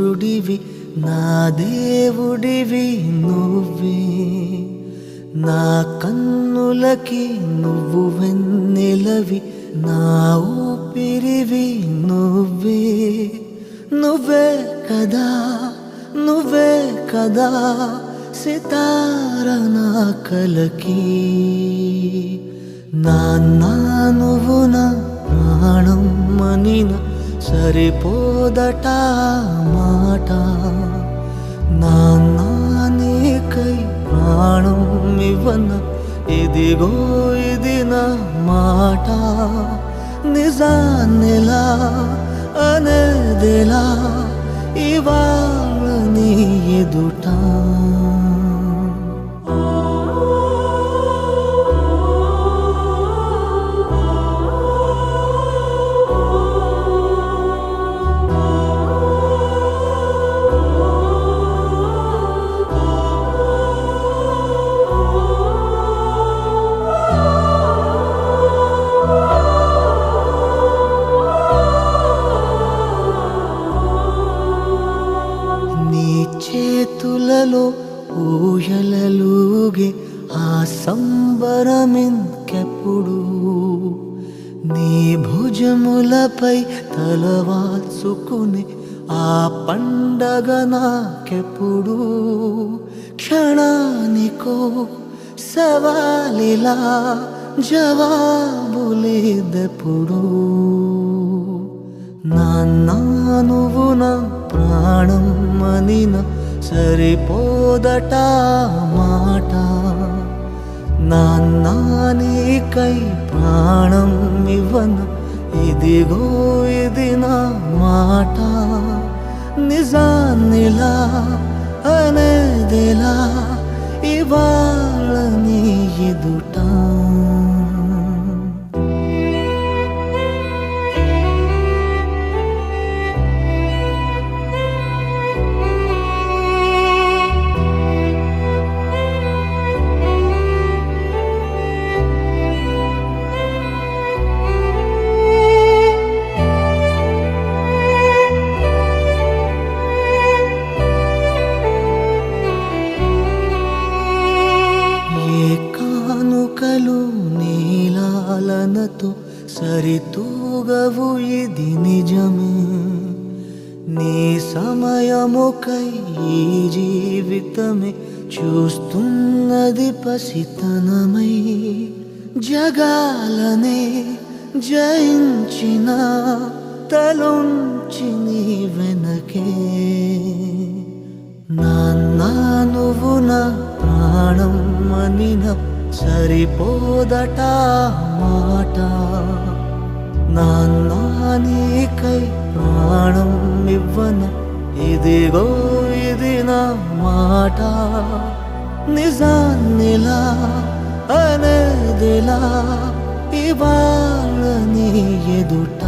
సూర్యుడివి నా దేవుడివి నువ్వే నా కన్నులకి నువ్వు వెన్నెలవి నా ఊపిరివి నువ్వే నువ్వే కదా నువ్వే కదా సితార నా కలకి నాన్న నువ్వు నా ప్రాణం మనిన సరిపోదట మాట నాన్న నీకై ప్రాణం ఇవ్వన ఇదిగో ఇది నా మాట నిజాన్నిలా అనేదిలా ఇవాళ నీ ఎదుట చేతులలో ఊయలలుగే ఆ సంబరమింకెప్పుడు నీ భుజములపై తలవాల్చుకుని ఆ పండగ నాకెప్పుడు క్షణానికో సవాలిలా జవాబులేదెప్పుడు నాన్న నువ్వు నా ప్రాణం మనిన సరిపోదట మాట నాన్న నీకై ప్రాణం ఇవ్వన ఇదిగో ఇది నా మాట నిజాన్నిలా అనేదిలా ఇవాళ నీ ఎదుట కానుకలు నీలాలనతో సరితూగవు ఇది నిజమే నీ సమయముకై ఈ జీవితమే చూస్తున్నది పసితనమై జగాలనే జయించిన తలొంచి నీ వెనకే నాన్న నువ్వు నా ప్రాణం మనిన సరిపోదట మాట నాన్న నీకై ప్రాణం ఇవ్వన ఇదిగో ఇది నా మాట నిజాన్నిలా అనేదిలా ఇవాళ నీ ఎదుట